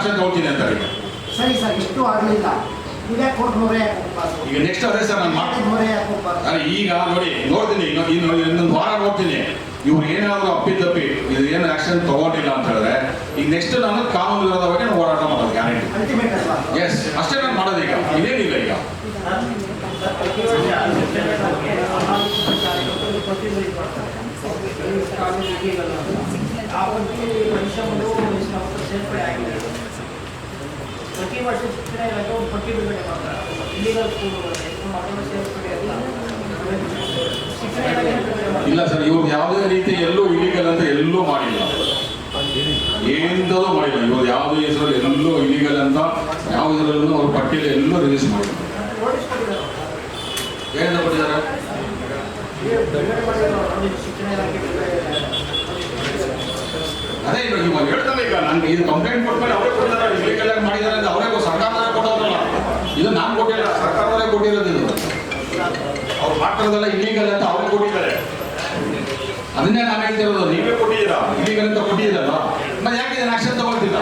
Action ತಗೊಳ್ತೀನಿ ಅಂತ ಈಗ. ಸರಿ ಸರ್, ಇಷ್ಟು ಆಗಲಿಲ್ಲ, ಈಗ ಕೋರ್ಟ್ ಮೊರೆ ಈಗ ನೆಕ್ಸ್ಟ್ ಅದೇ ಸರ್ ನಾನು ಮೊರೆ ಹಾಕೋಬಾರ್ದು. ಈಗ ನೋಡ್ತೀನಿ, ಇನ್ನೊಂದು ವಾರ ನೋಡ್ತೀನಿ ಇವ್ರು ಏನಾದರೂ ಅಪ್ಪಿತಪ್ಪಿ ಇದು ಏನು ಆಕ್ಷನ್ ತಗೊಂಡಿಲ್ಲ ಅಂತ ಹೇಳಿದ್ರೆ ಈಗ ನೆಕ್ಸ್ಟ್ ನಾನು ಕಾನೂನು ವಿರೋಧ ಬಗ್ಗೆ ನಾನು ಹೋರಾಟ ಮಾಡೋದು ಗ್ಯಾರಂಟಿ. ಅಲ್ಟಿಮೇಟ್ ಅಲ್ವಾ? ಎಸ್, ಅಷ್ಟೇ ನಾನು ಮಾಡೋದು. ಈಗ ಇದೇನಿಲ್ಲ ಈಗ ಪ್ರತಿ ವರ್ಷ ಶಿಕ್ಷಣ ಇಲಾಖೆ ಒಂದು ಪಟ್ಟಿ ಬಿಡುಗಡೆ ಮಾಡ್ತಾರೆ. ಇಲ್ಲಿಗಲ್ ಸ್ಕೂಲುಗಳಲ್ಲಿ ಮಕ್ಕಳ ಸೇರ್ಪಡೆ ಎಲ್ಲ ಶಿಕ್ಷಣ ಇಲಾಖೆ ಇಲ್ಲ ಸರ್, ಇವ್ರು ಯಾವುದೇ ರೀತಿ ಎಲ್ಲೂ ಇಲಿಗಲ್ ಅಂತ ಎಲ್ಲೂ ಮಾಡಿಲ್ಲ, ಏನಂತಲೂ ಮಾಡಿಲ್ಲ. ಇವ್ರು ಯಾವುದೇ ಹೆಸರಲ್ಲಿ ಎಲ್ಲೂ ಇಲಿಗಲ್ ಅಂತ ಯಾವ ಇದರಲ್ಲೂ ಅವ್ರ ಪಟ್ಟಿಯಲ್ಲಿ ಎಲ್ಲೂ ರಿಲೀಸ್ ಮಾಡಿಲ್ಲ. ನೋಟಿಸ್ ಕೊಟ್ಟಿದ್ದಾರೆ. ಏನಂತ ಕೊಟ್ಟಿದ್ದಾರೆ? ಬಿಡುಗಡೆ ಮಾಡಿದ್ದಾರೆ ಶಿಕ್ಷಣ ಇಲಾಖೆ ಅದೇ ಇವಾಗ ಹೇಳ್ತಾರೆ. ಈಗ ನನಗೆ ಇದು ಕಂಪ್ಲೇಂಟ್ ಕೊಟ್ಮೇಲೆ ಅವರೇ ಕೊಟ್ಟಿದ್ದಾರೆ, ಇಲಿಗಲ್ ಆಗಿ ಮಾಡಿದ್ದಾರೆ ಅಂತ ಅವರೇ ಸರ್ಕಾರದವರೇ ಕೊಡೋದಲ್ಲ, ಇದು ನಾನು ಕೊಟ್ಟಿಲ್ಲ, ಸರ್ಕಾರದವರೇ ಕೊಟ್ಟಿರೋದು. ಇದು ಅವ್ರು ಮಾಡ್ತಿರೋದೆಲ್ಲ ಇಲಿಗಲ್ ಅಂತ ಅವರೇ ಕೊಟ್ಟಿದ್ದಾರೆ. ಅದನ್ನೇ ನಾನು ಹೇಳ್ತಿರೋದು, ನೀವೇ ಕೊಟ್ಟಿದ್ದೀರಾ ಇಲಿಗಲ್ ಅಂತ ಕೊಟ್ಟಿದ್ದೀರಲ್ಲ, ಮತ್ತೆ ಯಾಕೆ ಇದನ್ನ ಆಕ್ಷನ್ ತಗೊಳ್ತಿಲ್ಲ?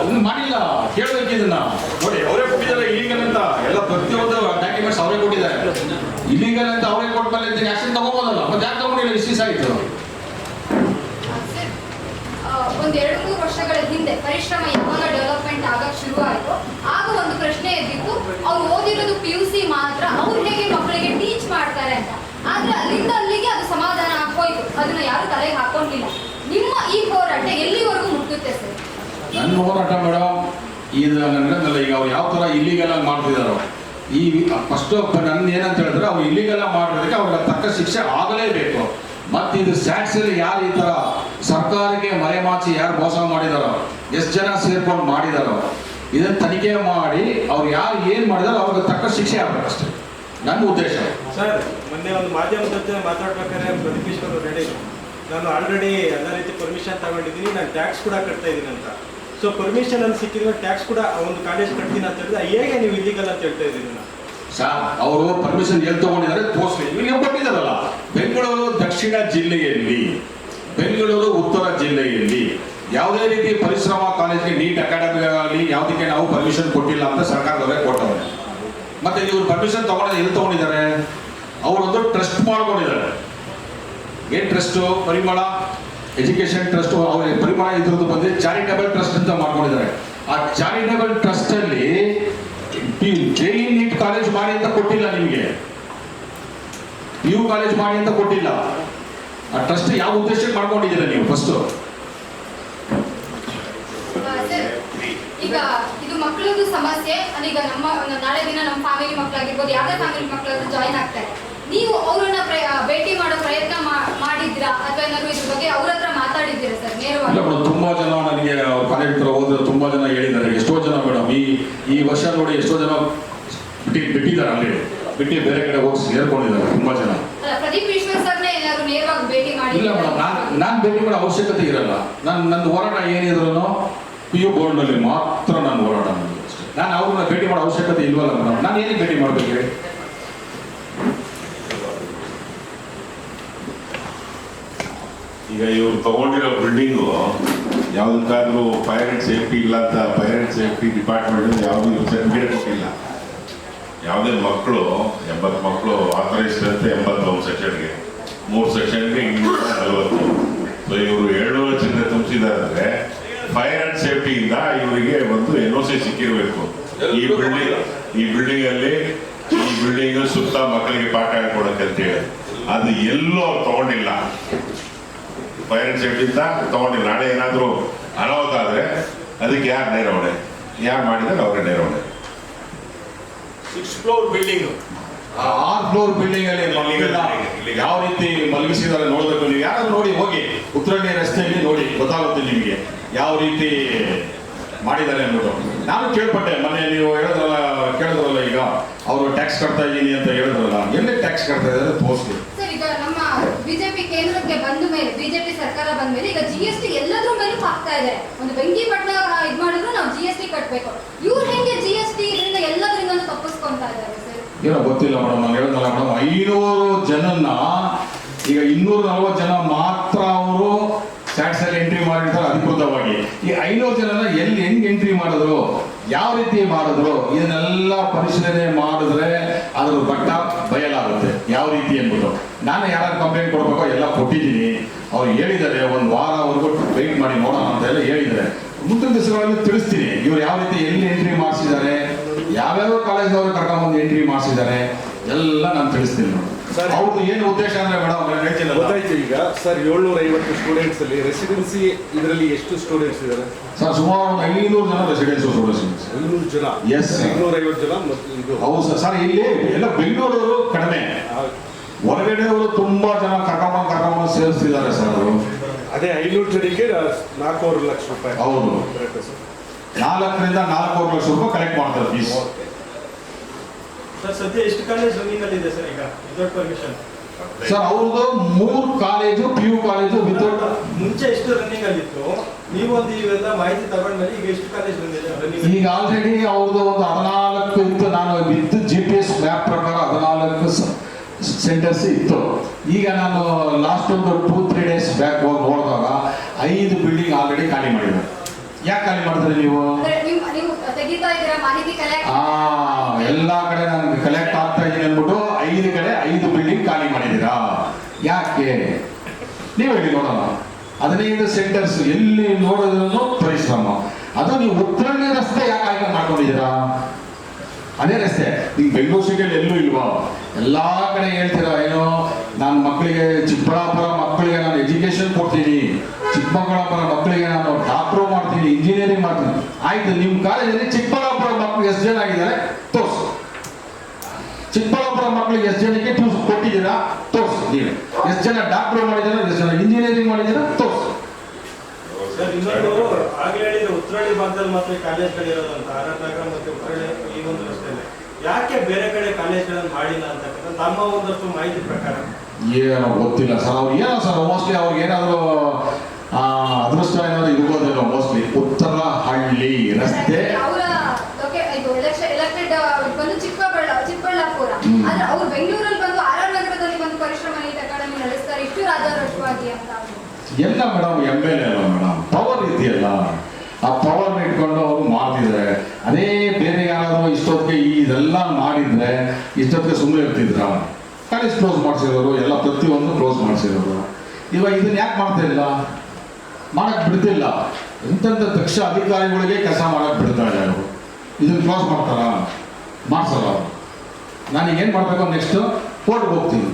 ಅದನ್ನು ಮಾಡಿಲ್ಲ, ಕೇಳಬೇಕು ಇದನ್ನ. ನೋಡಿ ಅವರೇ ಕೊಟ್ಟಿದ್ದಾರೆ ಇಲಿಗಲ್ ಅಂತ, ಎಲ್ಲ ಪ್ರತಿಯೊಂದು ಡಾಕ್ಯುಮೆಂಟ್ಸ್ ಅವರೇ ಕೊಟ್ಟಿದ್ದಾರೆ. ಇಲಿಗಲ್ ಅಂತ ಅವರೇ ಕೊಟ್ಮೇಲೆ ಆಕ್ಷನ್ ತಗೋಬೋದಲ್ಲ, ಮತ್ತೆ ಯಾಕೆ ತಗೊಂಡಿಲ್ಲ? ಇಶ್ಯೂಸ್ ಆಯಿತು. ಒಂದು 2-3 ವರ್ಷಗಳ ಹಿಂದೆ ಪರಿಶ್ರಮ ಯಾವಾಗ ಡೆವಲಪ್ಮೆಂಟ್ ಆಗಕ್ಕೆ ಶುರು ಆಯಿತು ಆಗ ಒಂದು ಪ್ರಶ್ನೆ ಎದ್ದಿತ್ತು, ಅವ್ರು ಓದಿರೋದು PUC ಮಾತ್ರ, ಅವ್ರು ಹೇಗೆ ಮಕ್ಕಳಿಗೆ ಟೀಚ್ ಮಾಡ್ತಾರೆ ಅಂತ. ಆದ್ರೆ ಅಲ್ಲಿಂದ ಅಲ್ಲಿಗೆ ಅದು ಸಮಾಧಾನ ಆಗೋಯ್ತು, ಅದನ್ನ ಯಾರು ತಲೆಗೆ ಹಾಕೊಂಡಿಲ್ಲ. ನಿಮ್ಮ ಈ ಹೋರಾಟ ಎಲ್ಲಿವರೆಗೂ ಮುಟ್ಟುತ್ತೆ ಸರ್? ನನ್ನ ಹೋರಾಟ ಮೇಡಮ್ ಇದು ನನಗಲ್ಲ. ಈಗ ಅವ್ರು ಯಾವ ಥರ ಇಲ್ಲಿಗೆಲ್ಲ ಮಾಡ್ತಿದ್ದಾರೋ, ಈ ಫಸ್ಟ್ ನನ್ನ ಏನಂತ ಹೇಳಿದ್ರೆ ಅವ್ರು ಇಲ್ಲಿಗೆಲ್ಲ ಮಾಡೋದಕ್ಕೆ ಅವ್ರಿಗೆ ತಕ್ಕ ಶಿಕ್ಷೆ ಆಗಲೇಬೇಕು. ಮತ್ತು ಇದು ಸ್ಯಾಟ್ಸಲ್ಲಿ ಯಾರು ಈ ಥರ ಸರ್ಕಾರಕ್ಕೆ ಮರೆಮಾಚಿ ಯಾರು ಮೋಸ ಮಾಡಿದಾರೋ, ಎಷ್ಟು ಜನ ಸೇರ್ಕೊಂಡು ಮಾಡಿದಾರೋ, ಇದನ್ನು ತನಿಖೆ ಮಾಡಿ ಅವ್ರು ಯಾರು ಏನು ಮಾಡಿದಾರೋ ಅವ್ರಿಗೆ ತಕ್ಕ ಶಿಕ್ಷೆ ಆಗಬೇಕಷ್ಟೇ ನನ್ನ ಉದ್ದೇಶ. ಸರ್, ಮೊನ್ನೆ ಒಂದು ಮಾಧ್ಯಮದ ಜೊತೆ ಮಾತಾಡ್ಬೇಕಾದ್ರೆ ಪ್ರತಿಪಕ್ಷರು ರೆಡಿ, ನಾನು ಆಲ್ರೆಡಿ ಎಲ್ಲ ರೀತಿ ಪರ್ಮಿಷನ್ ತಗೊಂಡಿದ್ದೀನಿ, ನಾನು ಟ್ಯಾಕ್ಸ್ ಕೂಡ ಕಟ್ತಾ ಇದ್ದೀನಿ ಅಂತ. ಸೊ ಪರ್ಮಿಷನ್ ಅಲ್ಲಿ ಸಿಕ್ಕಿದ್ರೆ ಟ್ಯಾಕ್ಸ್ ಕೂಡ ಒಂದು ಕಾಲೇಜ್ ಕಟ್ತೀನಿ ಅಂತ ಹೇಳಿದ್ರೆ ಹೇಗೆ ನೀವು ಇಲ್ಲಿಗಲ್ ಅಂತ ಹೇಳ್ತಾ ಇದ್ದೀನಿ ನಾನು? ಸರ್, ಅವರು ಪರ್ಮಿಷನ್ ಎಲ್ಲಿ ತಗೊಂಡಿದ್ದಾರೆ ತೋರಿಸ್ಲಿ. ಈಗ ಕೊಟ್ಟಿದ್ದಾರಲ್ಲ, ಬೆಂಗಳೂರು ದಕ್ಷಿಣ ಜಿಲ್ಲೆಯಲ್ಲಿ, ಬೆಂಗಳೂರು ಉತ್ತರ ಜಿಲ್ಲೆಯಲ್ಲಿ ಯಾವುದೇ ರೀತಿ ಪರಿಶ್ರಮ ಕಾಲೇಜ್ಗೆ ನೀಟ್ ಅಕಾಡೆಮಿ ಆಗಲಿ ಯಾವುದಕ್ಕೆ ನಾವು ಪರ್ಮಿಷನ್ ಕೊಟ್ಟಿಲ್ಲ ಅಂತ ಸರ್ಕಾರದವರೇ ಕೊಟ್ಟವ್ರೆ. ಮತ್ತೆ ಇವ್ರು ಪರ್ಮಿಷನ್ ತಗೊಂಡು ಎಲ್ಲಿ ತಗೊಂಡಿದ್ದಾರೆ? ಅವರೊಂದು ಟ್ರಸ್ಟ್ ಮಾಡ್ಕೊಂಡಿದ್ದಾರೆ. ಏನು ಟ್ರಸ್ಟು? ಪರಿಮಳ ಎಜುಕೇಶನ್ ಟ್ರಸ್ಟ್. ಅವ್ರ ಪರಿಮಳ ಇದ್ರದ್ದು ಬಂದು ಚಾರಿಟಬಲ್ ಟ್ರಸ್ಟ್ ಅಂತ ಮಾಡ್ಕೊಂಡಿದ್ದಾರೆ. ಆ ಚಾರಿಟಬಲ್ ಟ್ರಸ್ಟ್ ಅಲ್ಲಿ JEE ನೀಟ್ ಕಾಲೇಜ್ ಮಾಡಿ ಅಂತ ಕೊಟ್ಟಿಲ್ಲ, ನಿಮಗೆ PU ಕಾಲೇಜ್ ಮಾಡಿ ಅಂತ ಕೊಟ್ಟಿಲ್ಲ. ಆ ಟ್ರಸ್ಟ್ ಯಾವ ಉದ್ದೇಶಕ್ಕೆ ಮಾಡ್ಕೊಂಡಿದ್ದೀರಾ ನೀವು? ಫಸ್ಟ್ ಈಗ ಇದು ಮಕ್ಕಳದ್ದು ಸಮಸ್ಯೆ. ಈಗ ನಮ್ಮ ನಾಳೆ ದಿನ ನಮ್ಮ ಫ್ಯಾಮಿಲಿ ಮಕ್ಕಳಾಗಿರ್ಬೋದು, ಯಾವುದೇ ಫ್ಯಾಮಿಲಿ ಮಕ್ಕಳಾದ್ರೂ ಜಾಯಿನ್ ಆಗ್ತಾರೆ. ನೀವು ಅವರನ್ನ ಭೇಟಿ ಮಾಡೋ ಪ್ರಯತ್ನ ಮಾಡಿದ್ದೀರಾ ಅಥವಾ ಏನಾದ್ರು ಇದ್ರ ಬಗ್ಗೆ ಅವ್ರ ಹತ್ರ ಮಾತಾಡಿದ್ದೀರಾ ಸರ್ ನೇರವಾಗಿ? ತುಂಬಾ ಜನ ನನಗೆ ಕಾಲೇಜ್ ಹತ್ರ ಹೋದ್ರೆ ತುಂಬಾ ಜನ ಹೇಳಿದ್ದಾರೆ. ಎಷ್ಟೋ ಜನ ಮೇಡಮ್ ಈ ವರ್ಷ ನೋಡಿ ಎಷ್ಟೋ ಜನ ಬಿಟ್ಟಿದ್ದಾರೆ, ಅಲ್ಲಿ ಬಿಟ್ಟು ಬೇರೆ ಕಡೆ ಹೋಗಿ ಸೇರ್ಕೊಂಡಿದ್ದಾರೆ ತುಂಬಾ ಜನ. ಪ್ರದೀಪ್ ಈಶ್ವರ್ ಸರ್ನೇ ಏನಾದ್ರು ನೇರವಾಗಿ ಭೇಟಿ ಮಾಡಿ? ಇಲ್ಲ ಮೇಡಮ್, ನಾನು ಭೇಟಿ ಮಾಡೋ ಅವಶ್ಯಕತೆ ಇರಲ್ಲ. ನನ್ನ ಹೋರಾಟ ಏನಿದ್ರು PU ಬೋರ್ಡ್ನಲ್ಲಿ ಮಾತ್ರ ನಾನು ಹೋರಾಟ ಮಾಡಿದೆ ಅಷ್ಟೇ. ನಾನು ಅವ್ರನ್ನ ಭೇಟಿ ಮಾಡೋ ಅವಶ್ಯಕತೆ ಇಲ್ವಲ್ಲ ಮೇಡಮ್, ನಾನು ಏನಕ್ಕೆ ಭೇಟಿ ಮಾಡ್ಬೇಕು ಹೇಳಿ? ಈಗ ಇವ್ರು ತಗೊಂಡಿರೋ ಬಿಲ್ಡಿಂಗು ಯಾವುದಕ್ಕಾದ್ರೂ ಫೈರ್ ಅಂಡ್ ಸೇಫ್ಟಿ ಇಲ್ಲ ಅಂತ ಫೈರ್ ಅಂಡ್ ಸೇಫ್ಟಿ ಡಿಪಾರ್ಟ್ಮೆಂಟ್ ಯಾವುದೂ ಸರ್ಟಿಫಿಕೇಟ್ ಕೊಟ್ಟಿಲ್ಲ. ಯಾವುದೇ ಮಕ್ಕಳು 80 ಮಕ್ಕಳು ಆಥರೈಸ್ಡ್ ಅಂತ 81 ಸೆಕ್ಷನ್ಗೆ, 3 ಸೆಕ್ಷನ್ಗೆ 240. ಸೊ ಇವರು 7 ಲಕ್ಷ ತುಂಬಿಸಿದ್ದಾರೆ ಅಂದರೆ ಫೈರ್ ಅಂಡ್ ಸೇಫ್ಟಿಯಿಂದ ಇವರಿಗೆ ಒಂದು NOC ಸಿಕ್ಕಿರಬೇಕು. ಈ ಬಿಲ್ಡಿಂಗ್ ಅಲ್ಲಿ ಈ ಬಿಲ್ಡಿಂಗ್ ಸುತ್ತ ಮಕ್ಕಳಿಗೆ ಪಾಠ ಹೇಳ್ಕೊಡಕ್ಕೆ ಅಂತ ಹೇಳಿ ಅದು ಎಲ್ಲೂ ಅವ್ರು ತಗೊಂಡಿಲ್ಲ. ಫೈರ್ ಅಂಡ್ ಸೇಫ್ಟಿ ಅಂತ ತಗೊಂಡಿಲ್ಲ. ನಾಳೆ ಏನಾದರೂ ಅನಾಹುತ ಆದರೆ ಅದಕ್ಕೆ ಯಾರು ನೇರವಣೆ? ಯಾರು ಮಾಡಿದ್ರೆ ಅವ್ರಿಗೆ ನೇರವಣೆ. 6 ಫ್ಲೋರ್ ಬಿಲ್ಡಿಂಗ್, 6 ಫ್ಲೋರ್ ಬಿಲ್ಡಿಂಗ್ ಅಲ್ಲಿ ಯಾವ ರೀತಿ ಮಲಗಿಸಿದ್ದಾರೆ ನೋಡ್ಬೇಕು. ನೀವು ಯಾರು ನೋಡಿ ಹೋಗಿ ಉತ್ತರಳ್ಳಿ ರಸ್ತೆಯಲ್ಲಿ ನೋಡಿ, ಗೊತ್ತಾಗುತ್ತೆ ನಿಮಗೆ ಯಾವ ರೀತಿ ಮಾಡಿದ್ದಾರೆ ಅಂದ್ಬಿಟ್ಟು. ನಾನು ಕೇಳ್ಪಟ್ಟೆ ಮೊನ್ನೆ, ನೀವು ಕೇಳಿದ್ರಲ್ಲ ಈಗ ಅವರು ಟ್ಯಾಕ್ಸ್ ಕಟ್ತಾ ಇದ್ದೀನಿ ಅಂತ ಹೇಳಿದ್ರಲ್ಲ, ಎಲ್ಲಿ ಟ್ಯಾಕ್ಸ್ ಕಟ್ತಾ ಇದ್ದಾರೆ ತೋರಿಸಿ. ಸರ್, ಈಗ ನಮ್ಮ ಬಿಜೆಪಿ ಕೇಂದ್ರಕ್ಕೆ ಬಂದ ಮೇಲೆ, ಬಿಜೆಪಿ ಸರ್ಕಾರ ಬಂದ ಮೇಲೆ ಈಗ GST ಎಲ್ಲದ್ರ ಮೇಲೂ ಹಾಕ್ತಾ ಇದೆ. ಒಂದು ಬೆಂಕಿ ಪಟ್ಲ ಇದು ಮಾಡಿದ್ರು ನಾವು GST ಕಟ್ಟಬೇಕು. ಇವ್ರು ಹೆಂಗೆ GST ಇದರಿಂದ ಎಲ್ಲದರಿಂದ ತಪ್ಪಿಸ್ಕೊಂತಾ ಇದ್ದಾರೆ ಸರ್? ಏನೋ ಗೊತ್ತಿಲ್ಲ ಮೇಡಮ್. ನಾನು ಹೇಳಿದ್ನಲ್ಲ ಮೇಡಮ್, 500 ಜನನ್ನ ಈಗ 240 ಜನ ಮಾತ್ರ ಅವರು ಸ್ಟ್ಯಾಟ್ಸ್ ಅಲ್ಲಿ ಎಂಟ್ರಿ ಮಾಡಿರ್ತಾರೆ ಅಧಿಕೃತವಾಗಿ. ಈ 500 ಜನನ ಎಲ್ಲಿ ಹೆಂಗ್ ಎಂಟ್ರಿ ಮಾಡಿದ್ರು, ಯಾವ ರೀತಿ ಮಾಡಿದ್ರು, ಇದನ್ನೆಲ್ಲ ಪರಿಶೀಲನೆ ಮಾಡಿದ್ರೆ ಅದ್ರ ಬಟ್ಟ ಬಯಲಾಗುತ್ತೆ ಯಾವ ರೀತಿ ಅಂದ್ಬಿಟ್ಟು. ನಾನು ಯಾರು ಕಂಪ್ಲೇಂಟ್ ಕೊಡ್ಬೇಕೋ ಎಲ್ಲ ಕೊಟ್ಟಿದ್ದೀನಿ. ಅವ್ರು ಹೇಳಿದ್ದಾರೆ ಒಂದು ವಾರವರೆಗೂ ವೆಯ್ಟ್ ಮಾಡಿ ನೋಡೋಣ ಅಂತ ಎಲ್ಲ ಹೇಳಿದ್ದಾರೆ. ಮುಂದಿನ ದಿವಸಗಳಲ್ಲಿ ತಿಳಿಸ್ತೀನಿ ಇವ್ರು ಯಾವ ರೀತಿ ಎಲ್ಲಿ ಎಂಟ್ರಿ ಮಾಡಿಸಿದ್ದಾರೆ, ಯಾವ್ಯಾವ ಕಾಲೇಜ್ ಕರ್ಕೊಂಡ್ಬಂದು ಎಂಟ್ರಿ ಮಾಡಿಸಿದ್ದಾರೆ ಎಲ್ಲ ನಾನು ತಿಳಿಸ್ತೀನಿ ನೋಡಿ. ಸರ್, ಅವ್ರದ್ದು ಏನು ಉದ್ದೇಶ ಅಂದ್ರೆ ಮೇಡಮ್ ಹೇಳ್ತೀನಿ ಗೊತ್ತಾಯ್ತು. ಈಗ ಸರ್ 750 ಸ್ಟೂಡೆಂಟ್ಸ್ ಅಲ್ಲಿ ರೆಸಿಡೆನ್ಸಿ ಇದರಲ್ಲಿ ಎಷ್ಟು ಸ್ಟೂಡೆಂಟ್ಸ್ ಇದ್ದಾರೆ? ಸರ್ ಸುಮಾರು ಒಂದು 500 ಜನ ರೆಸಿಡೆನ್ಸ್ ಸ್ಟೂಡೆಂಟ್ಸ್. 500 ಜನ? Yes, sir. 250 ಜನ ಮತ್ತು ಇದು ಹೌದು ಸರ್. ಸರ್ ಇಲ್ಲಿ ಎಲ್ಲ ಬೆಂಗಳೂರು ಕಡಿಮೆ, ಹೊರಗಡೆಯವರು ತುಂಬಾ ಜನ ಕರ್ಕೊಂಬಂದು ಸೇರಿಸ್ತಿದ್ದಾರೆ ಸರ್ ಅವರು. ಅದೇ 500 ಜನಕ್ಕೆ 4 ಲಕ್ಷ ರೂಪಾಯಿ. ಹೌದು, ಕರೆಕ್ಟ್ ಸರ್. 4 ರಿಂದ 4 ಲಕ್ಷ ರೂಪಾಯಿ ಕಲೆಕ್ಟ್ ಮಾಡ್ತಾರೆ ಫೀಸ್. ಸರ್ ಸದ್ಯ ಎಷ್ಟು ಕಾಲೇಜ್ ರನ್ನಿಂಗ್ ಅಲ್ಲಿ ಇದೆ ಸರ್ ಈಗ ವಿತೌಟ್ ಪರ್ಮಿಷನ್? ಸರ್ ಅವ್ರದ್ದು 3 ಕಾಲೇಜು PU ಕಾಲೇಜು ವಿತೌಟ್. ಮುಂಚೆ ಎಷ್ಟು ರನ್ನಿಂಗ್ ಆಗಿತ್ತು? ನೀವೊಂದು ಇವೆಲ್ಲ ಮಾಹಿತಿ ತಗೊಂಡ್ಮೇಲೆ ಈಗ ಎಷ್ಟು ಕಾಲೇಜ್ ಬಂದಿದೆ ರನ್ನಿಂಗ್? ಈಗ ಆಲ್ರೆಡಿ ಅವ್ರದ್ದು ಒಂದು 14 ಇತ್ತು. ನಾನು ವಿತ್ GPS ಮ್ಯಾಪ್ ಪ್ರಕಾರ 14 ಸೆಂಟರ್ಸ್ ಇತ್ತು. ಈಗ ನಾನು ಲಾಸ್ಟ್ ಒಂದು 2-3 ಡೇಸ್ ಬ್ಯಾಕ್ ಹೋಗಿ ನೋಡಿದಾಗ 5 ಬಿಲ್ಡಿಂಗ್ ಆಲ್ರೆಡಿ ಖಾಲಿ ಮಾಡಿದ್ದಾರೆ. ಯಾಕೆ ಖಾಲಿ ಮಾಡಿದ್ರೆ ನೀವು? ನೀವು ತೆಗಿತಾ ಇದ್ದೀರಾ ಮಾಹಿತಿ ಕಲೆಕ್ಟ್? ಎಲ್ಲ ಕಡೆ ನಾನು ಕಲೆಕ್ಟ್ ಆಗ್ತಾ ಇದ್ದೀನಿ ಅಂದ್ಬಿಟ್ಟು 5 ಕಡೆ 5 ಬಿಲ್ಡಿಂಗ್ ಖಾಲಿ ಮಾಡಿದ್ದೀರಾ. ಯಾಕೆ ನೀವು ಹೇಳಿ ನೋಡೋಣ. 15 ಸೆಂಟರ್ಸ್ ಎಲ್ಲಿ ನೋಡಿದ್ರು ಪರಿಶ್ರಮ. ಅದು ನೀವು ಉತ್ತರಳ್ಳಿ ರಸ್ತೆ ಯಾಕೆ ಆಯ್ಕೆ ಮಾಡ್ಕೊಂಡಿದ್ದೀರಾ? ಅದೇ ರಸ್ತೆ ಈಗ ಬೆಂಗಳೂರು ಸಿಟಿಯಲ್ಲಿ ಎಲ್ಲೂ ಇಲ್ವಾ? ಎಲ್ಲಾ ಕಡೆ ಹೇಳ್ತೀರಾ ಏನೋ ನಾನು ಮಕ್ಕಳಿಗೆ ಚಿಕ್ಕಬಳ್ಳಾಪುರ ಮಕ್ಕಳಿಗೆ ನಾನು ಎಜುಕೇಶನ್ ಕೊಡ್ತೀನಿ, ಚಿಕ್ಕಮಗಳಾಪುರ ಮಕ್ಕಳಿಗೆ ನಾನು ಡಾಕ್ಟ್ರು ಮಾಡ್ತೀನಿ, ಇಂಜಿನಿಯರಿಂಗ್ ಮಾಡ್ತೀನಿ. ಆಯ್ತು, ನಿಮ್ಮ ಕಾಲೇಜಲ್ಲಿ ಚಿಕ್ಕಬಳ್ಳಾಪುರ ಮಕ್ಕಳಿಗೆ ಎಷ್ಟು ಜನ ಆಗಿದ್ದಾರೆ ತೋರಿಸು. ಚಿಕ್ಕಬಳ್ಳಾಪುರ ಮಕ್ಕಳಿಗೆ ಎಷ್ಟು ಜನಕ್ಕೆ ಟ್ಯೂಷನ್ ಕೊಟ್ಟಿದ್ದೀರಾ ತೋರಿಸು. ನೀವು ಎಷ್ಟು ಜನ ಡಾಕ್ಟ್ರು ಮಾಡಿದ್ದೀರಾ, ಎಷ್ಟು ಜನ ಇಂಜಿನಿಯರಿಂಗ್ ಮಾಡಿದ್ದೀರಾ ತೋರಿಸು. ಸರ್ ಇನ್ನೊಂದು ಆಗ್ಲೇ ಹೇಳಿದ್ರೆ ಉತ್ತರಳ್ಳಿ ಭಾಗದಲ್ಲಿ ಮಾತ್ರ ಕಾಲೇಜ್ಗಳಿರೋದಂತ ಆರ್.ಆರ್. ನಗರ ಮತ್ತೆ ಉತ್ತರಳ್ಳಿ ಈ ಒಂದು ರಸ್ತೆಯಲ್ಲಿ ಯಾಕೆ ಬೇರೆ ಕಡೆ ಕಾಲೇಜ್ಗಳನ್ನು ಮಾಡಿಲ್ಲ ಅಂತಕ್ಕಂಥ ನಮ್ಮ ಒಂದಷ್ಟು ಮಾಹಿತಿ ಪ್ರಕಾರ ಏನೋ ಗೊತ್ತಿಲ್ಲ ಸರ್. ಅವ್ರು ಏನೋ ಸರ್ ಮೋಸ್ಟ್ಲಿ ಅವ್ರಿಗೆ ಏನಾದ್ರು ಅದೃಷ್ಟ ಏನಾದ್ರು ಇರ್ಬೋದೇನೋ ಮೋಸ್ಟ್ಲಿ. ಉತ್ತರಹಳ್ಳಿ ರಸ್ತೆ ಅವರ ಇದು ಎಲೆಕ್ಟೆಡ್ ಬಂದು ಚಿಕ್ಕಬಳ್ಳಾಪುರ, ಆದ್ರೆ ಅವ್ರು ಬೆಂಗಳೂರಲ್ಲಿ ಬಂದು ಆರ್.ಆರ್. ನಗರದಲ್ಲಿ ಬಂದು ಪರಿಶ್ರಮ ನೀತಿ ಅಕಾಡೆಮಿ ನಡೆಸ್ತಾರೆ ಇಷ್ಟು ರಾಜಾರೋಷವಾಗಿ ಅಂತ. ಎಲ್ಲ ಮೇಡಮ್ MLA ಅಲ್ಲ ಮೇಡಮ್, ಪವರ್ ಇದೆಯಲ್ಲ, ಆ ಪವರ್ ಇಟ್ಕೊಂಡು ಅವ್ರು ಮಾಡ್ತಿದ್ದಾರೆ. ಅದೇ ಬೇರೆ ಯಾರಾದ್ರೂ ಇಷ್ಟೊತ್ತಿಗೆ ಇದೆಲ್ಲ ಮಾಡಿದ್ರೆ ಇಷ್ಟೊತ್ತಿಗೆ ಸುಮ್ಮನೆ ಇರ್ತಿದ್ರ? ಕಾಲೇಜ್ ಕ್ಲೋಸ್ ಮಾಡಿಸಿರೋರು ಎಲ್ಲ, ಪ್ರತಿಯೊಂದು ಕ್ಲೋಸ್ ಮಾಡಿಸಿರೋರು. ಇವಾಗ ಇದನ್ನ ಯಾಕೆ ಮಾಡ್ತಾ ಇಲ್ಲ, ಮಾಡಕ್ ಬಿಡ್ತಿಲ್ಲ. ಎಂತೆಂಥ ದಕ್ಷ ಅಧಿಕಾರಿಗಳಿಗೆ ಕೆಲಸ ಮಾಡಕ್ ಬಿಡ್ತಾ ಇಲ್ಲ ಅವರು. ಇದನ್ನ ಕ್ಲೋಸ್ ಮಾಡ್ತಾರ? ಮಾಡ್ಸಲ್ಲ ಅವರು. ನಾನೀಗೇನು ಮಾಡಬೇಕು, ನೆಕ್ಸ್ಟ್ ಕೋರ್ಟ್ಗೆ ಹೋಗ್ತೀನಿ.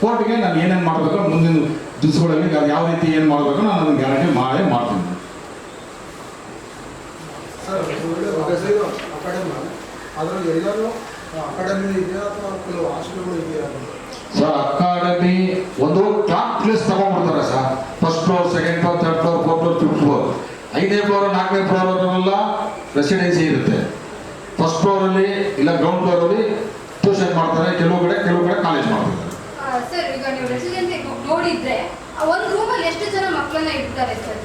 ಕೋರ್ಟ್ಗೆ ನಾನು ಏನೇನು ಮಾಡಬೇಕು ಮುಂದಿನ ದಿವಸಗಳಲ್ಲಿ ಯಾವ ರೀತಿ ಏನು ಮಾಡಬೇಕು ನಾನು ಅದನ್ನು ಗ್ಯಾರಂಟಿ ಮಾಡೇ ಮಾಡ್ತೀನಿ. ಸರ್ ಅಕಾಡೆಮಿ ಅದರಲ್ಲಿ ಎಲ್ಲರೂ ಅಕಾಡೆಮಿ ಇದೆಯಾ ಅಥವಾ ಕೆಲವು ಹಾಸ್ಟೆಲ್ಗಳು ಇದೆಯಾ? ಸರ್ ಅಕಾಡೆಮಿ ಒಂದು ಟಾಪ್ ಪ್ಲೇಸ್ ತಗೊಂಡ್ಬಿಡ್ತಾರೆ sir. First floor, second floor, third floor, fourth floor, fifth floor, 5ನೇ ಫ್ಲೋರ್ 4ನೇ ಫ್ಲೋರ್ ಅವರೆಲ್ಲ ರೆಸಿಡೆನ್ಸಿ ಇರುತ್ತೆ. ಫಸ್ಟ್ ಫ್ಲೋರಲ್ಲಿ ಇಲ್ಲ ಗ್ರೌಂಡ್ ಫ್ಲೋರಲ್ಲಿ ಟ್ಯೂಷನ್ ಮಾಡ್ತಾರೆ, ಕೆಲವು ಕಡೆ ಕಾಲೇಜ್ ಮಾಡ್ತಾರೆ. ಸರ್ ಈಗ ನೀವು ರೆಸಿಡೆನ್ಸಿ ನೋಡಿದ್ರೆ ಒಂದು ರೂಮಲ್ಲಿ ಎಷ್ಟು ಜನ ಮಕ್ಕಳನ್ನ ಇಡ್ತಾರೆ ಸರ್?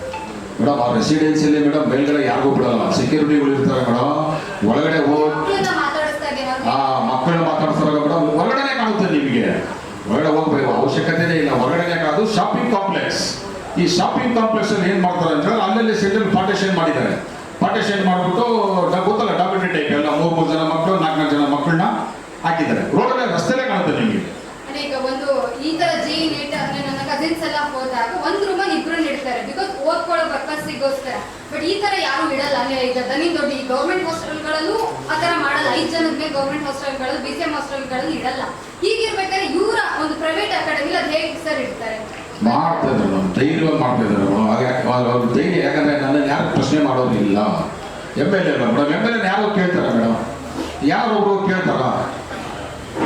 ಮೇಡಮ್ ಆ ರೆಸಿಡೆನ್ಸಿಯಲ್ಲಿ ಮೇಡಮ್ ಮೇಲ್ಗಡೆ ಯಾರಿಗೂ ಬಿಡಲ್ಲ, ಸೆಕ್ಯೂರಿಟಿಗಳು ಇರ್ತಾರೆ ಮೇಡಮ್. ಒಳಗಡೆ ಹೋಗಿ ಮಕ್ಕಳನ್ನ ಮಾತಾಡಿಸ್ತಾರೆ ಮೇಡಮ್. ಹೊರಗಡೆನೆ ಕಾಣುತ್ತೆ ನಿಮಗೆ, ಹೊರಗಡೆ ಹೋಗ್ಬೇಕು ಅವಶ್ಯಕತೆನೇ ಇಲ್ಲ. ಹೊರಗಡೆನೆ ಕಾಣೋದು ಶಾಪಿಂಗ್ ಕಾಂಪ್ಲೆಕ್ಸ್. ಈ ಶಾಪಿಂಗ್ ಕಾಂಪ್ಲೆಕ್ಸ್ ಅಲ್ಲಿ ಏನ್ ಮಾಡ್ತಾರೆ ಅಂತ ಹೇಳಿ ಅಲ್ಲಲ್ಲಿ ಸೆಂಟ್ರಲ್ ಪಾರ್ಟಿಷನ್ ಮಾಡಿದ್ದಾರೆ. ಪಾರ್ಟಿಷನ್ ಮಾಡಿಬಿಟ್ಟು ಗೊತ್ತಲ್ಲ ಡಾಕ್ಯುಮೆಂಟ್ ಟೈಪ್ ಎಲ್ಲ 3 ಜನ ಮಕ್ಕಳು 4 ಜನ ಮಕ್ಕಳನ್ನ ಹಾಕಿದ್ದಾರೆ. ರೋಡಲ್ಲೇ ರಸ್ತೆಲೇ ಕಾಣುತ್ತೆ ನಿಮಗೆ. ಈಗ ಒಂದು ಈ ತರ ನನ್ನ ಕಸಿನ್ಸ್ ಎಲ್ಲ ಹೋದಾಗ ಒಂದು ರೂಮಲ್ಲಿ 2 ಇಡ್ತಾರೆ, ಬಿಕಾಸ್ ಓದ್ಕೊಳ್ಳೋ ಪರ್ಪಸ್ಸಿಗೋಸ್ಕರ. ಬಟ್ ಈ ತರ ಯಾರು ಇಡಲ್ಲ. ಅಂದ್ರೆ ಈಗ ದೊಡ್ಡ ಈ ಗೌರ್ಮೆಂಟ್ ಹಾಸ್ಟೆಲ್ಗಳಲ್ಲೂ ಆ ತರ ಮಾಡಲ್ಲ. 5 ಜನದ ಮೇಲೆ ಗೌರ್ಮೆಂಟ್ ಹಾಸ್ಟೆಲ್ಗಳು, BCM ಹಾಸ್ಟೆಲ್ಗಳಲ್ಲಿ ಇಡಲ್ಲ. ಹೀಗಿರ್ಬೇಕಾದ್ರೆ ಇವರ ಒಂದು ಪ್ರೈವೇಟ್ ಅಕಾಡೆಮಿ ಅದು ಹೇಗೆ ಸರ್ ಇಡ್ತಾರೆ? ಮಾಡ್ತಾ ಇದ್ದಾರೆ ಮೇಡಮ್, ಧೈರ್ಯವಾಗಿ ಮಾಡ್ತಾ ಇದ್ದಾರೆ ಮೇಡಮ್. ಅವ್ರ ಧೈರ್ಯ ಯಾಕಂದ್ರೆ ನನ್ನನ್ನು ಯಾರು ಪ್ರಶ್ನೆ ಮಾಡೋದಿಲ್ಲ. MLA ಅಲ್ಲ ಮೇಡಮ್, MLA ಯಾರು ಕೇಳ್ತಾರ ಮೇಡಮ್? ಯಾರೊಬ್ರು ಕೇಳ್ತಾರ?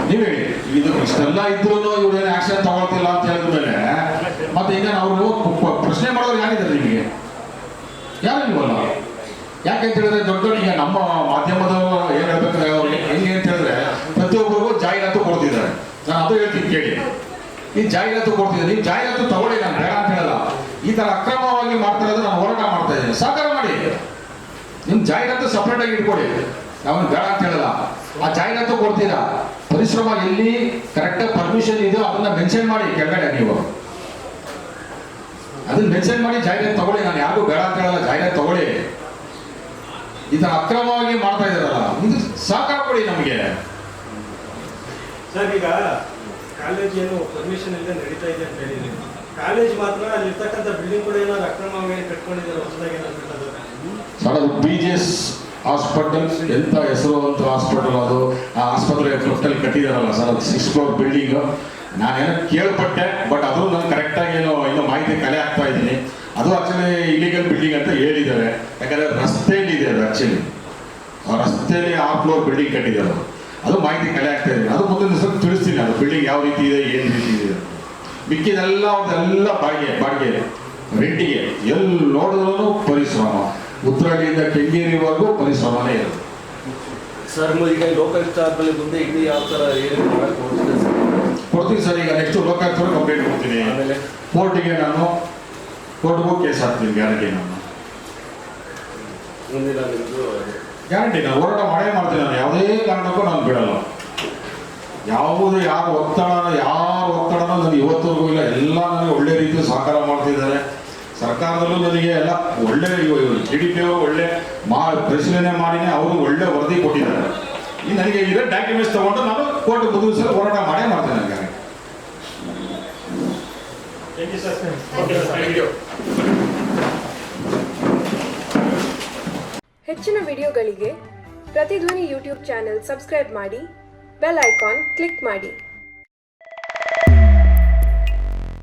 ನೀವು ಹೇಳಿ. ಇದು ಇಷ್ಟೆಲ್ಲ ಇದ್ರೂ ಇವ್ರೇನು ಆಕ್ಷನ್ ತಗೊಳ್ತಿಲ್ಲ ಅಂತ ಹೇಳಿದ್ಮೇಲೆ ಮತ್ತೆ ಈಗ ಅವರು ಪ್ರಶ್ನೆ ಮಾಡೋರು ಯಾರಿದ್ದಾರೆ ನಿಮಗೆ? ಯಾರು ಇಲ್ವಲ್ಲ. ಯಾಕೆ ಅಂತ ಹೇಳಿದ್ರೆ ದೊಡ್ಡ ಈಗ ನಮ್ಮ ಮಾಧ್ಯಮದವರು ಏನ್ ಹೇಳ್ಬೇಕಾದ್ರೆ ಅವ್ರು ಹೆಂಗೆ ಅಂತ ಹೇಳಿದ್ರೆ ಪ್ರತಿಯೊಬ್ಬರಿಗೂ ಜಾಹೀರಾತು ಕೊಡ್ತಿದ್ದಾರೆ. ನಾನು ಅದು ಹೇಳ್ತೀನಿ ಕೇಳಿ. ಈ ಜಾಹೀರಾತು ಕೊಡ್ತಿದ್ದಾರೆ, ನೀವು ಜಾಹೀರಾತು ತಗೊಳ್ಳಿ, ನಾನು ಬೇಡ ಅಂತ ಹೇಳಲ್ಲ. ಈ ತರ ಅಕ್ರಮವಾಗಿ ಮಾಡ್ತಾ ಇರೋದು ನಾನು ಹೋರಾಟ ಮಾಡ್ತಾ ಇದ್ದೀನಿ, ಸಹಕಾರ ಮಾಡಿ. ನಿಮ್ ಜಾಹೀರಾತು ಸಪ್ರೇಟ್ ಆಗಿ ಇಟ್ಕೊಡಿ, ನಾವು ಬೇಡ ಅಂತ ಹೇಳಲ್ಲ. ಆ ಜಾಹೀರಾತು ಕೊಡ್ತೀರಾ, ಪರಿಶ್ರಮ ಎಲ್ಲಿ ಕರೆಕ್ಟಾಗಿ ಪರ್ಮಿಷನ್ ಇದೆಯೋ ಅದನ್ನ ಮೆನ್ಷನ್ ಮಾಡಿ ಕೆಳಗಡೆ ನೀವು. ಅದನ್ನ ಮೆನ್ಷನ್ ಮಾಡಿ ಜಾಹಿರಾತು ತಗೊಳ್ಳಿ, ನಾನು ಯಾರಿಗೂ ಬೇಡ ಅಂತ ಹೇಳಲ್ಲ, ಜಾಹಿರಾತು ತಗೊಳ್ಳಿ. ಈ ಥರ ಅಕ್ರಮವಾಗಿ ಮಾಡ್ತಾ ಇದ್ದಾರಲ್ಲ, ಇದು ಸಹಕಾರ ಕೊಡಿ ನಮಗೆ. ಸರ್ ಈಗ ಕಾಲೇಜ್ ಏನು ಪರ್ಮಿಷನ್ ಇಲ್ಲದೆ ನಡೀತಾ ಇದೆ ಅಂತ ಹೇಳಿದ್ರಿ, ಕಾಲೇಜ್ ಮಾತ್ರ ಅಲ್ಲಿರ್ತಕ್ಕಂಥ ಬಿಲ್ಡಿಂಗ್ ಕೂಡ ಏನಾದ್ರು ಅಕ್ರಮವಾಗಿ ಕಟ್ಕೊಂಡಿದ್ದಾರೆ ಹೊಸದಾಗಿ ಏನಾದ್ರು ಸರ್ ಅದು BJS ಹಾಸ್ಪಿಟಲ್ ಎಂತ ಹೆಸರುವಂತ ಹಾಸ್ಪಿಟಲ್, ಅದು ಆ ಆಸ್ಪತ್ರೆ ಅಲ್ಲಿ ಕಟ್ಟಿದಾರಲ್ಲ ಸರ್, ಅದು 6 ಫ್ಲೋರ್ ಬಿಲ್ಡಿಂಗ್. ನಾನೇನೋ ಕೇಳ್ಪಟ್ಟೆ, ಬಟ್ ಅದು ನಾನು ಕರೆಕ್ಟಾಗಿ ಏನೋ ಇನ್ನೂ ಮಾಹಿತಿ ಕಲೆ ಆಗ್ತಾ ಇದ್ದೀನಿ. ಅದು ಆಕ್ಚುಲಿ ಇಲಿಗಲ್ ಬಿಲ್ಡಿಂಗ್ ಅಂತ ಹೇಳಿದ್ದಾರೆ, ಯಾಕಂದ್ರೆ ರಸ್ತೆಯಲ್ಲಿ ಇದೆ ಅದು. ಆಕ್ಚುಲಿ ಆ ರಸ್ತೆಯಲ್ಲಿ 6 ಫ್ಲೋರ್ ಬಿಲ್ಡಿಂಗ್ ಕಟ್ಟಿದ್ದಾರೆ, ಅದು ಮಾಹಿತಿ ಕಲೆ ಆಗ್ತಾ ಇದೆ. ಅದು ಮುಂದಿನ ದಿವಸ ತಿಳಿಸ್ತೀನಿ, ಅದು ಬಿಲ್ಡಿಂಗ್ ಯಾವ ರೀತಿ ಇದೆ, ಏನು ರೀತಿ ಇದೆ. ಮಿಕ್ಕಿದೆಲ್ಲ ಅವ್ರದ್ದೆಲ್ಲ ಬಾಡಿಗೆ ರೆಂಟಿಗೆ, ಎಲ್ಲಿ ನೋಡಿದ್ರೂ ಪರಿಶ್ರಮ. ಉತ್ತರಹಳ್ಳಿಯಿಂದ ಕೆಂಗೇರಿವರೆಗೂ ಪರಿಶ್ರಮನೇ ಇರುತ್ತೆ. ಸರ್ ಈಗ ಲೋಕಾಯುಕ್ತ ಆದ್ಮೇಲೆ ಮುಂದೆ ಇಡೀ ಯಾವ ಥರ ಏನೇನು ಮಾಡಕ್ಕೆ ಹೋಗ್ತಿದೆ ಸರ್? ಕೊಡ್ತೀನಿ ಸರ್. ಈಗ ನೆಕ್ಸ್ಟ್ ಲೋಕಾಯುಕ್ತ ಕಂಪ್ಲೇಂಟ್ ಕೊಡ್ತೀನಿ, ಆಮೇಲೆ ಕೋರ್ಟಿಗೆ ನಾನು ಕೋರ್ಟ್ಗೂ ಕೇಸ್ ಹಾಕ್ತೀನಿ. ಗ್ಯಾರಂಟಿ ನಾನು ಮುಂದಿನ ನಿಮ್ಮದು ಗ್ಯಾರಂಟಿ ನಾನು ಹೋರಾಟ ಮಾಡೇ ಮಾಡ್ತೀನಿ. ನಾನು ಯಾವುದೇ ಕಾರಣಕ್ಕೂ ನಾನು ಬಿಡಲ್ಲ. ಯಾವುದು ಯಾರು ಒತ್ತಡನೋ ನನಗೆ ಇವತ್ತವರೆಗೂ ಇಲ್ಲ. ಎಲ್ಲ ನನಗೆ ಒಳ್ಳೆ ರೀತಿ ಸಹಕಾರ ಮಾಡ್ತಿದ್ದಾರೆ. ಸರ್ಕಾರದಲ್ಲೂ ನನಗೆ ಎಲ್ಲ ಒಳ್ಳೆ GDP ಅವರು ಒಳ್ಳೆ ಪರಿಶೀಲನೆ ಮಾಡಿನೇ ಅವರು ಒಳ್ಳೆ ವರದಿ ಕೊಟ್ಟಿದ್ದಾರೆ. ಈ ನನಗೆ ಇರೋ ಡಾಕ್ಯುಮೆಂಟ್ಸ್ ತಗೊಂಡು ನಾನು ಕೋರ್ಟ್ ಮುಂದಿನ ಸಲ ಹೋರಾಟ ಮಾಡೇ ಮಾಡ್ತೇನೆ. ನನಗೆ thank you sir. Thank you. ಹೆಚ್ಚಿನ ವಿಡಿಯೋಗಳಿಗೆ ಪ್ರತಿಧ್ವನಿ ಯೂಟ್ಯೂಬ್ ಚಾನೆಲ್ ಸಬ್ಸ್ಕ್ರೈಬ್ ಮಾಡಿ, ಬೆಲ್ ಐಕಾನ್ ಕ್ಲಿಕ್ ಮಾಡಿ.